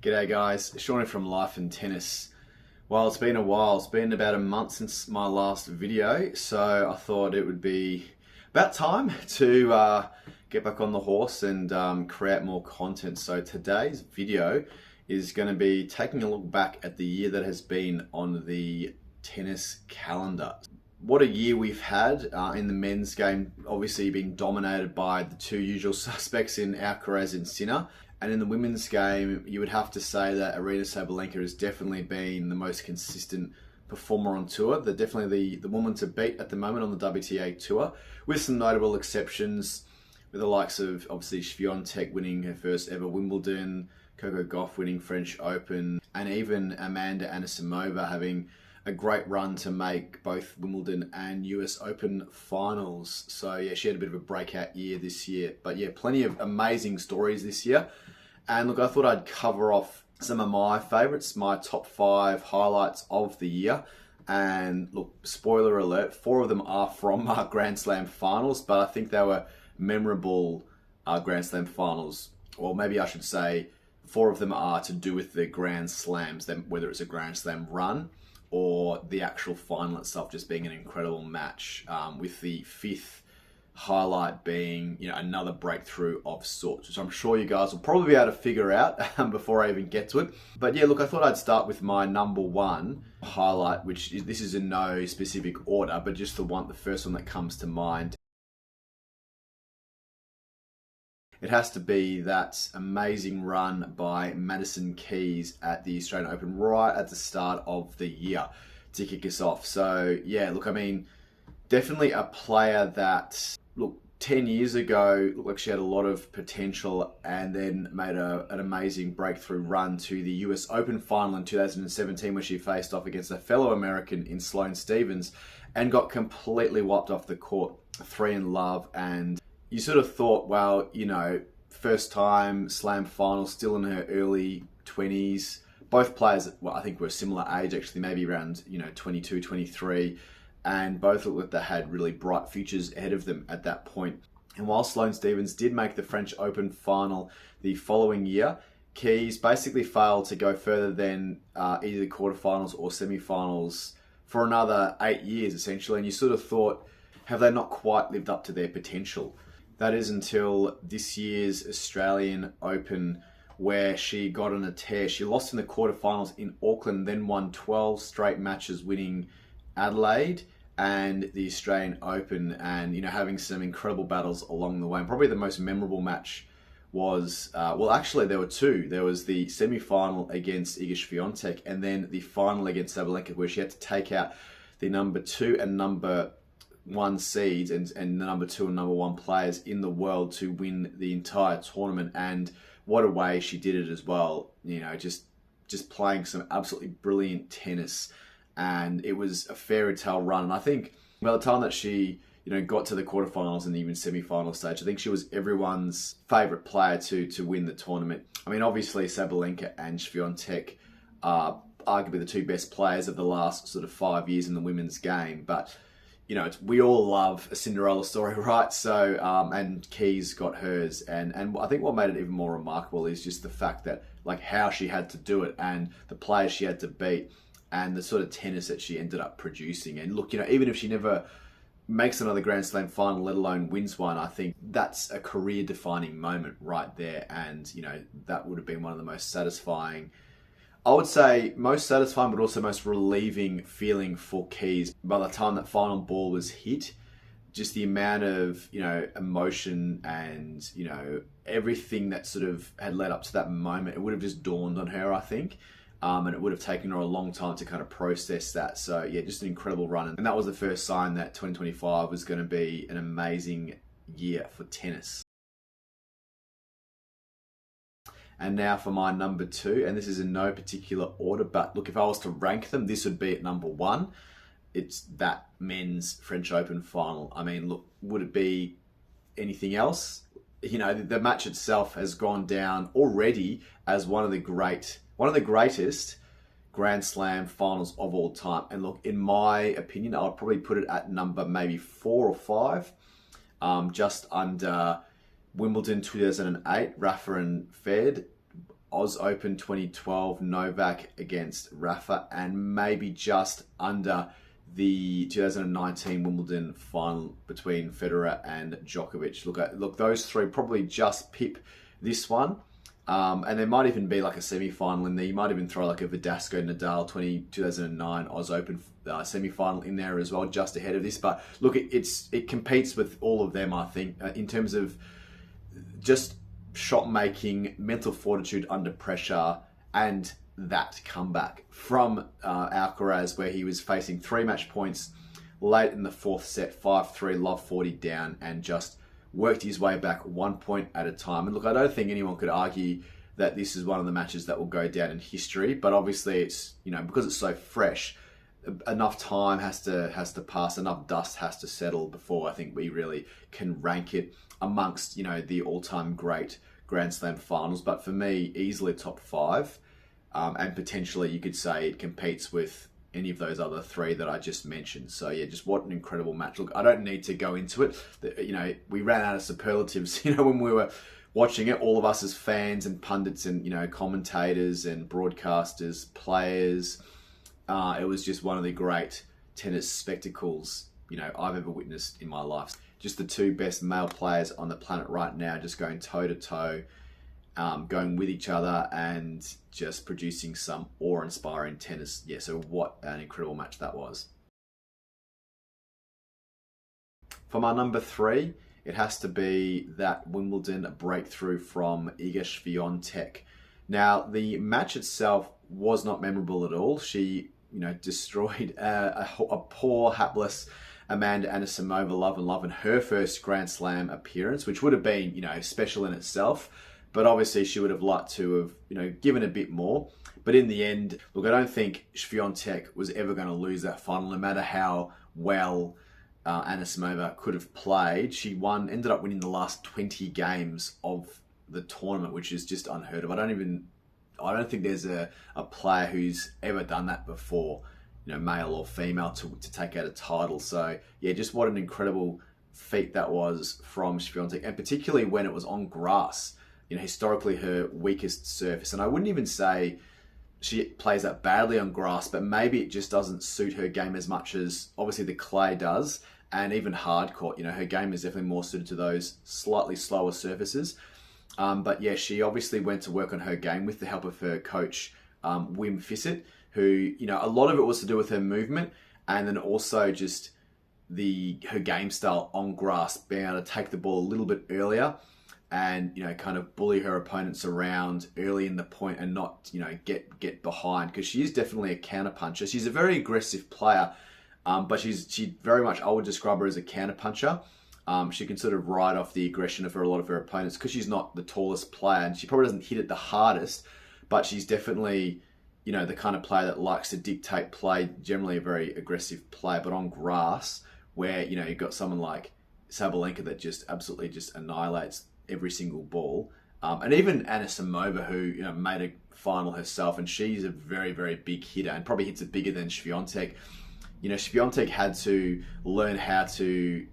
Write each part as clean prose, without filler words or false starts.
G'day guys, Shawnee from Life and Tennis. Well, it's been a while. It's been about a month since my last video, so I thought it would be about time to get back on the horse and create more content. So today's video is going to be taking a look back at the year that has been on the tennis calendar. What a year we've had in the men's game, obviously being dominated by the two usual suspects in Alcaraz and Sinner. And in the women's game, you would have to say that Aryna Sabalenka has definitely been the most consistent performer on tour. They're definitely the woman to beat at the moment on the WTA tour, with some notable exceptions, with the likes of obviously Swiatek winning her first ever Wimbledon, Coco Gauff winning French Open, and even Amanda Anisimova having a great run to make both Wimbledon and US Open finals. So yeah, she had a bit of a breakout year this year. But yeah, plenty of amazing stories this year. And look, I thought I'd cover off some of my favourites, my top 5 highlights of the year. And look, spoiler alert, 4 of them are from Grand Slam finals, but I think they were memorable Grand Slam finals. Or maybe I should say 4 of them are to do with the Grand Slams, whether it's a Grand Slam run or the actual final itself just being an incredible match, with the 5th highlight being, another breakthrough of sorts, which I'm sure you guys will probably be able to figure out before I even get to it. But yeah, look, I thought I'd start with my number 1 highlight, this is in no specific order, but just the first one that comes to mind. It has to be that amazing run by Madison Keys at the Australian Open right at the start of the year to kick us off. So yeah, look, I mean, definitely a player that, look, 10 years ago, looked like she had a lot of potential and then made an amazing breakthrough run to the US Open final in 2017 where she faced off against a fellow American in Sloane Stephens and got completely wiped off the court, 3-love. And you sort of thought, well, first time slam final, still in her early 20s. Both players, well, I think were similar age, actually, maybe around, 22, 23. And both looked like they had really bright futures ahead of them at that point. And while Sloane Stephens did make the French Open final the following year, Keys basically failed to go further than either the quarterfinals or semi-finals for another 8 years, essentially. And you sort of thought, have they not quite lived up to their potential? That is until this year's Australian Open, where she got on a tear. She lost in the quarterfinals in Auckland, then won 12 straight matches, winning Adelaide and the Australian Open, and having some incredible battles along the way. And probably the most memorable match was, well, actually there were 2. There was the semi-final against Iga Swiatek, and then the final against Sabalenka, where she had to take out the number 2 and number 1 seeds and the number 2 and number 1 players in the world to win the entire tournament. And what a way she did it as well. Just playing some absolutely brilliant tennis. And it was a fairy tale run. And I think by the time that she, got to the quarterfinals and even semi-final stage, I think she was everyone's favourite player to win the tournament. I mean, obviously Sabalenka and Swiatek are arguably the 2 best players of the last sort of 5 years in the women's game. But we all love a Cinderella story, right? So, and Keys got hers. And I think what made it even more remarkable is just the fact that, like, how she had to do it and the players she had to beat and the sort of tennis that she ended up producing. And look, even if she never makes another Grand Slam final, let alone wins one, I think that's a career-defining moment right there. And, that would have been one of the most satisfying, I would say most satisfying, but also most relieving feeling for Keys. By the time that final ball was hit, just the amount of, emotion and, everything that sort of had led up to that moment, it would have just dawned on her, I think. And it would have taken her a long time to kind of process that. So yeah, just an incredible run. And that was the first sign that 2025 was going to be an amazing year for tennis. And now for my number 2, and this is in no particular order, but look, if I was to rank them, this would be at number 1. It's that men's French Open final. I mean, look, would it be anything else? The match itself has gone down already as one of the greatest Grand Slam finals of all time. And look, in my opinion, I'd probably put it at number maybe 4 or 5, just under Wimbledon 2008, Rafa and Fed, Oz Open 2012 Novak against Rafa, and maybe just under the 2019 Wimbledon final between Federer and Djokovic. Look, those three probably just pip this one. And there might even be like a semi-final in there. You might even throw like a Verdasco Nadal 2009 Oz Open semi-final in there as well, just ahead of this. But look, it competes with all of them, I think, in terms of just shot making, mental fortitude under pressure, and that comeback from Alcaraz, where he was facing 3 match points late in the fourth set, 5-3, love 40 down, and just worked his way back 1 point at a time. And look, I don't think anyone could argue that this is one of the matches that will go down in history, but obviously it's, because it's so fresh, enough time has to pass, enough dust has to settle before I think we really can rank it amongst, the all-time great Grand Slam finals. But for me, easily top 5, and potentially you could say it competes with any of those other 3 that I just mentioned. So yeah, just what an incredible match. Look, I don't need to go into it. We ran out of superlatives, when we were watching it, all of us as fans and pundits and, commentators and broadcasters, players. It was just one of the great tennis spectacles, I've ever witnessed in my life. Just the 2 best male players on the planet right now, just going toe to toe, going with each other and just producing some awe-inspiring tennis. Yeah, so what an incredible match that was. For my number 3, it has to be that Wimbledon breakthrough from Iga Swiatek. Now, the match itself was not memorable at all. She, destroyed a poor, hapless Amanda Anisimova, love in her first Grand Slam appearance, which would have been, special in itself. But obviously she would have liked to have, given a bit more. But in the end, look, I don't think Swiatek was ever going to lose that final, no matter how well Anisimova could have played. She ended up winning the last 20 games of the tournament, which is just unheard of. I don't think there's a player who's ever done that before, male or female, to take out a title. So yeah, just what an incredible feat that was from Swiatek, and particularly when it was on grass. Historically her weakest surface. And I wouldn't even say she plays that badly on grass, but maybe it just doesn't suit her game as much as obviously the clay does, and even hard court. Her game is definitely more suited to those slightly slower surfaces. But yeah, she obviously went to work on her game with the help of her coach, Wim Fissett, who, a lot of it was to do with her movement, and then also just her game style on grass, being able to take the ball a little bit earlier and, kind of bully her opponents around early in the point and not, get behind, because she is definitely a counter puncher. She's a very aggressive player, but she very much, I would describe her as a counter puncher. She can sort of ride off the aggression of a lot of her opponents because she's not the tallest player, and she probably doesn't hit it the hardest, but she's definitely, the kind of player that likes to dictate play, generally a very aggressive player. But on grass, where, you've got someone like Sabalenka that just absolutely just annihilates every single ball. And even Anisimova, who, made a final herself, and she's a very, very big hitter and probably hits it bigger than Swiatek. Swiatek had to learn how to,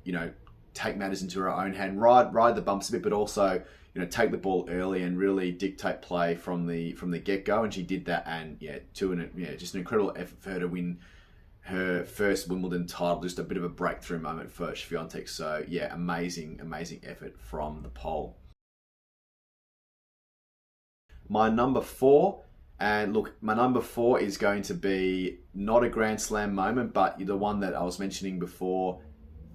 take matters into her own hand, ride the bumps a bit, but also, take the ball early and really dictate play from the get-go. And she did that, and just an incredible effort for her to win her first Wimbledon title. Just a bit of a breakthrough moment for Swiatek. So yeah, amazing effort from the pole. My number 4, and look, my number 4 is going to be not a Grand Slam moment, but the one that I was mentioning before,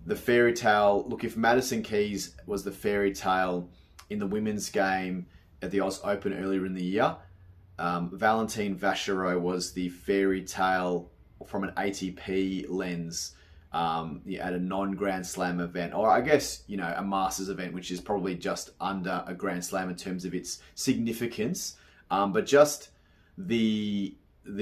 the fairy tale. Look, if Madison Keys was the fairy tale in the women's game at the Oz Open earlier in the year, Valentine Vachereau was the fairy tale from an ATP lens at a non-Grand Slam event, or I guess, a Masters event, which is probably just under a Grand Slam in terms of its significance. But just the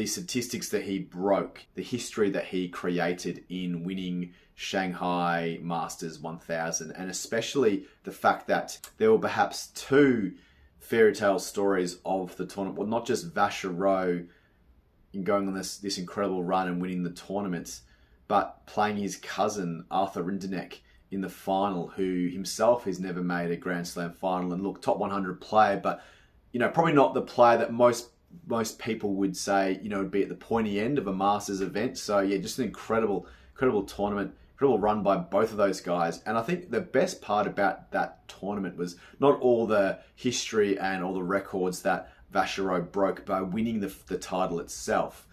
statistics that he broke, the history that he created in winning Shanghai Masters 1000, and especially the fact that there were perhaps 2 fairy tale stories of the tournament. Well, not just Vachereau in going on this incredible run and winning the tournament, but playing his cousin Arthur Rinderknech in the final, who himself has never made a Grand Slam final. And look, top 100 player, but probably not the player that most people would say, would be at the pointy end of a Masters event. So yeah, just an incredible tournament, incredible run by both of those guys. And I think the best part about that tournament was not all the history and all the records that Vachereau broke by winning the title itself,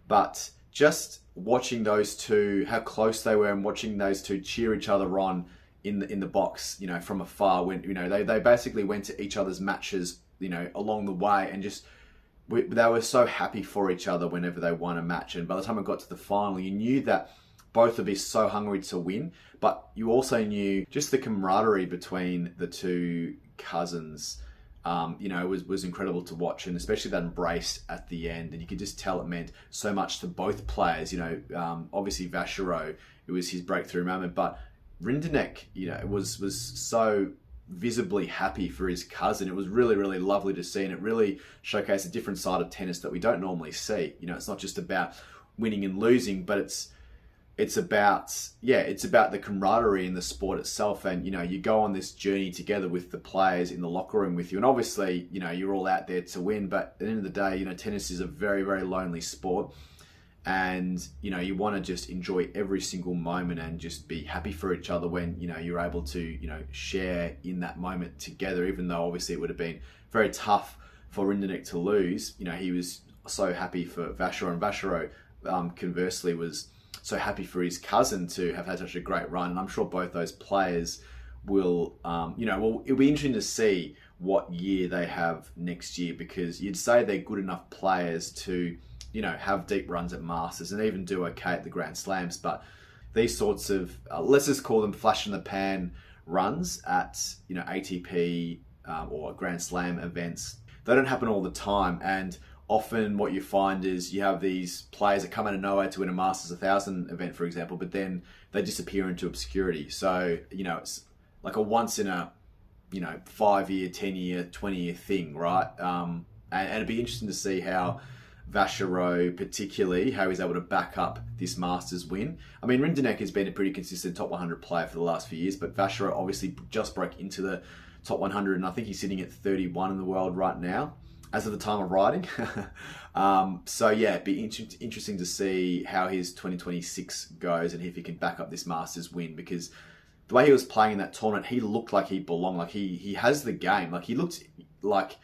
but just watching those two, how close they were, and watching those two cheer each other on in the box, from afar. When they basically went to each other's matches, along the way, and just they were so happy for each other whenever they won a match. And by the time it got to the final, you knew that both would be so hungry to win, but you also knew just the camaraderie between the two cousins. Was incredible to watch, and especially that embrace at the end. And you could just tell it meant so much to both players. Obviously Vachereau, it was his breakthrough moment, but Rinderknech, was so visibly happy for his cousin. It was really, really lovely to see, and it really showcased a different side of tennis that we don't normally see. It's not just about winning and losing, but it's about the camaraderie in the sport itself. And you go on this journey together with the players in the locker room with you, and obviously you're all out there to win, but at the end of the day, tennis is a very, very lonely sport, and you want to just enjoy every single moment and just be happy for each other when you're able to share in that moment together. Even though obviously it would have been very tough for Rinderknech to lose, he was so happy for Vachereau, and Vachereau conversely was so happy for his cousin to have had such a great run. And I'm sure both those players will, it'll be interesting to see what year they have next year, because you'd say they're good enough players to, have deep runs at Masters and even do okay at the Grand Slams. But these sorts of, let's just call them flash in the pan runs at, ATP or Grand Slam events, they don't happen all the time. And often what you find is you have these players that come out of nowhere to win a Masters 1000 event, for example, but then they disappear into obscurity. So, it's like a once in a, 5-year, 10-year, 20-year thing, right? And it'd be interesting to see how Vachereau, particularly, how he's able to back up this Masters win. I mean, Rinderknech has been a pretty consistent top 100 player for the last few years, but Vachereau obviously just broke into the top 100, and I think he's sitting at 31 in the world right now, as of the time of writing. So yeah, it'd be interesting to see how his 2026 goes and if he can back up this Masters win, because the way he was playing in that tournament, he looked like he belonged. Like he has the game. Like he looked like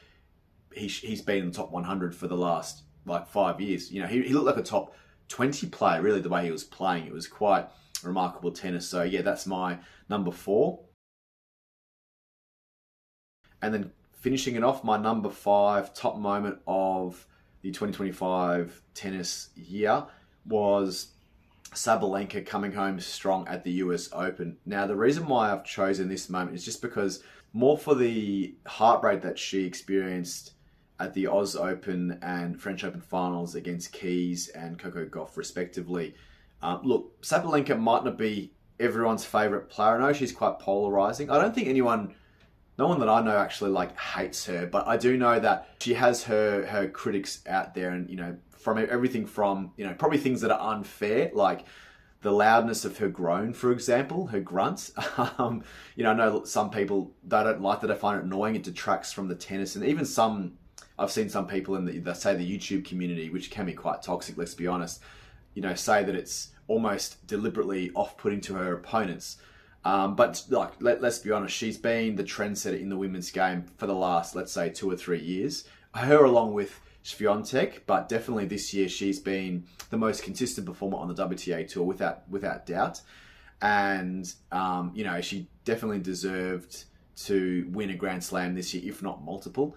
he's been in the top 100 for the last 5 years. He looked like a top 20 player, really, the way he was playing. It was quite remarkable tennis. So yeah, that's my number 4. And then finishing it off, my number 5 top moment of the 2025 tennis year was Sabalenka coming home strong at the US Open. Now, the reason why I've chosen this moment is just because more for the heartbreak that she experienced at the Oz Open and French Open finals against Keys and Coco Gauff, respectively. Look, Sabalenka might not be everyone's favourite player. I know she's quite polarising. I don't think no one that I know actually hates her, but I do know that she has her critics out there, and from everything from probably things that are unfair, like the loudness of her groan, for example, her grunts. I know some people, they don't like that. I find it annoying. It detracts from the tennis, and even I've seen some people in the YouTube community, which can be quite toxic, let's be honest, say that it's almost deliberately off-putting to her opponents. But let's be honest, she's been the trendsetter in the women's game for the last, let's say, 2 or 3 years. Her along with Swiatek, but definitely this year she's been the most consistent performer on the WTA tour without doubt. And she definitely deserved to win a Grand Slam this year, if not multiple.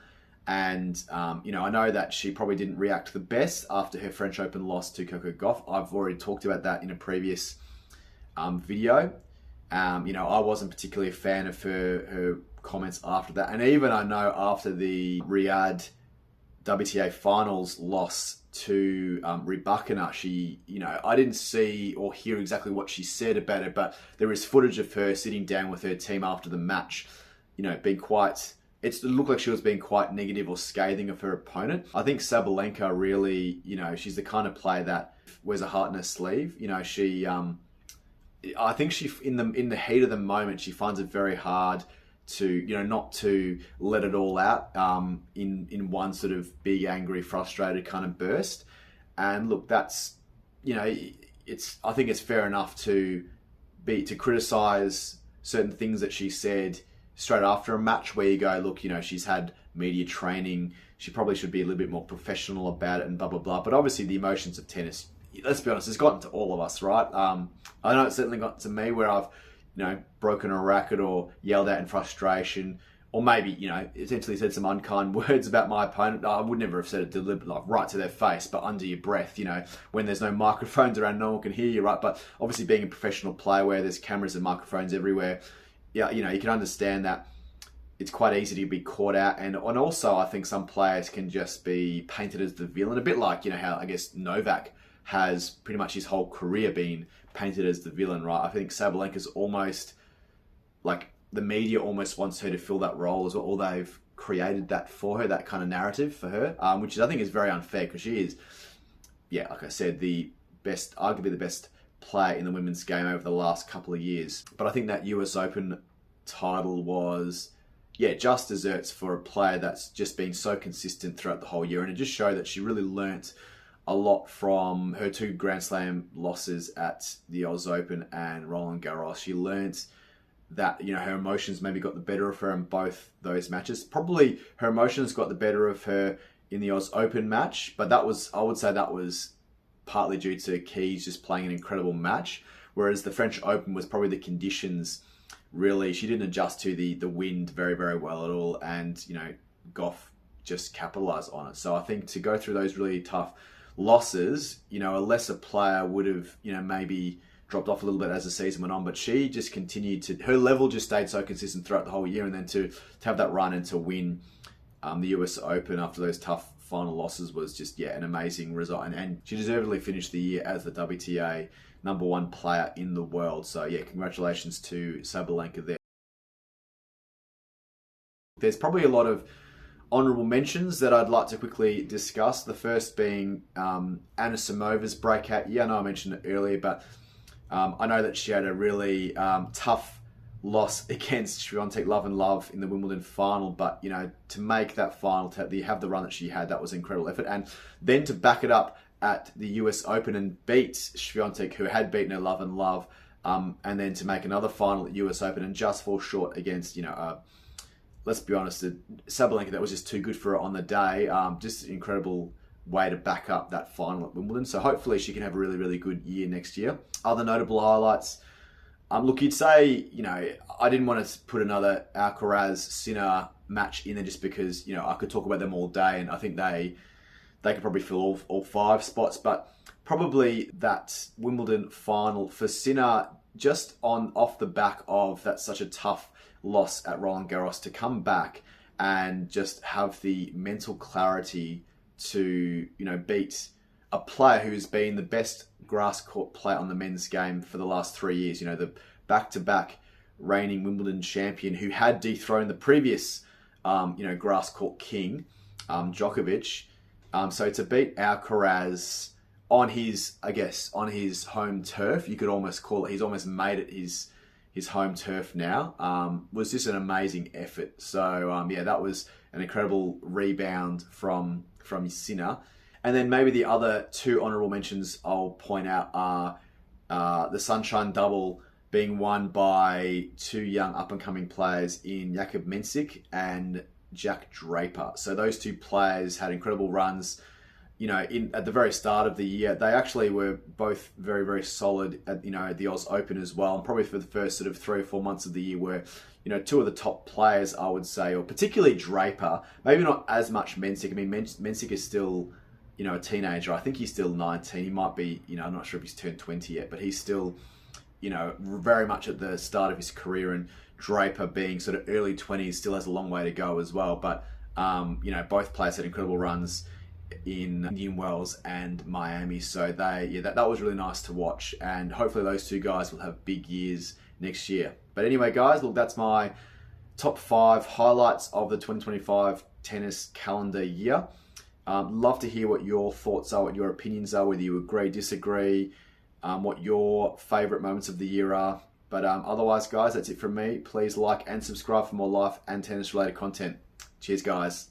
And, I know that she probably didn't react the best after her French Open loss to Coco Gauff. I've already talked about that in a previous video. I wasn't particularly a fan of her comments after that. And even I know after the Riyadh WTA finals loss to Rybakina, she, I didn't see or hear exactly what she said about it, but there is footage of her sitting down with her team after the match, being quite... It looked like she was being quite negative or scathing of her opponent. I think Sabalenka really, she's the kind of player that wears a heart in her sleeve. I think she, in the heat of the moment, she finds it very hard to, you know, not to let it all out in one sort of big, angry, frustrated kind of burst. And look, that's, you know, I think it's fair enough to criticize certain things that she said straight after a match, where you go, look, you know, she's had media training, she probably should be a little bit more professional about it and blah, blah, blah. But obviously the emotions of tennis, let's be honest, it's gotten to all of us, right? I know it's certainly got to me where I've, you know, broken a racket or yelled out in frustration, or maybe, you know, essentially said some unkind words about my opponent. I would never have said it deliberately, like right to their face, but under your breath, you know, when there's no microphones around, no one can hear you, right? But obviously being a professional player where there's cameras and microphones everywhere, yeah, you know, you can understand that it's quite easy to be caught out. And also I think some players can just be painted as the villain, a bit like, you know, how I guess Novak has pretty much his whole career been painted as the villain, right? I think Sabalenka's almost, like, the media almost wants her to fill that role as well, or they've created that for her, that kind of narrative for her, which I think is very unfair, because she is, yeah, like I said, the best, arguably the best player in the women's game over the last couple of years. But I think that US Open title was, yeah, just desserts for a player that's just been so consistent throughout the whole year. And it just showed that she really learnt a lot from her 2 Grand Slam losses at the Oz Open and Roland Garros. She learnt that, you know, her emotions maybe got the better of her in both those matches. Probably her emotions got the better of her in the Oz Open match, but that was, I would say that was partly due to Keys just playing an incredible match, whereas the French Open was probably the conditions. Really, she didn't adjust to the wind very, very well at all, and, you know, Goff just capitalised on it. So I think to go through those really tough losses, you know, a lesser player would have, you know, maybe dropped off a little bit as the season went on, but she just continued to, her level just stayed so consistent throughout the whole year, and then to have that run and to win the US Open after those tough final losses was just, yeah, an amazing result. And she deservedly finished the year as the WTA #1 player in the world. So yeah, congratulations to Sabalenka there. There's probably a lot of honourable mentions that I'd like to quickly discuss. The first being Anisimovan's breakout year. I know I mentioned it earlier, but I know that she had a really tough loss against Swiatek Love in the Wimbledon final, but, you know, to make that final, to have the run that she had, that was an incredible effort. And then to back it up at the US Open and beat Swiatek, who had beaten her Love, and then to make another final at US Open and just fall short against, you know, let's be honest, Sabalenka, that was just too good for her on the day. Just an incredible way to back up that final at Wimbledon. So hopefully she can have a really, really good year next year. Other notable highlights, look, you'd say, you know, I didn't want to put another Alcaraz-Sinner match in there just because, you know, I could talk about them all day, and I think they could probably fill all 5 spots, but probably that Wimbledon final for Sinner, just off the back of that such a tough loss at Roland Garros, to come back and just have the mental clarity to, you know, beat a player who's been the best grass court player on the men's game for the last 3 years. You know, the back-to-back reigning Wimbledon champion who had dethroned the previous, you know, grass court king, Djokovic. So to beat Alcaraz on his, I guess, on his home turf, you could almost call it, he's almost made it his home turf now, was just an amazing effort. So yeah, that was an incredible rebound from Sinner. And then maybe the other 2 honourable mentions I'll point out are the Sunshine Double being won by 2 young up-and-coming players in Jakub Mensik and Jack Draper. So those 2 players had incredible runs. You know, at the very start of the year, they actually were both very, very solid at, you know, at the Oz Open as well. And probably for the first sort of 3 or 4 months of the year were, you know, 2 of the top players, I would say, or particularly Draper. Maybe not as much Mensik. I mean, Mensik is still, you know, a teenager. I think he's still 19. He might be, you know, I'm not sure if he's turned 20 yet, but he's still, you know, very much at the start of his career. And Draper, being sort of early 20s, still has a long way to go as well. But, you know, both players had incredible runs in Indian Wells and Miami. So that was really nice to watch. And hopefully those 2 guys will have big years next year. But anyway, guys, look, that's my top 5 highlights of the 2025 tennis calendar year. Love to hear what your thoughts are, what your opinions are, whether you agree, disagree, what your favourite moments of the year are. But otherwise, guys, that's it from me. Please like and subscribe for more life and tennis related content. Cheers, guys.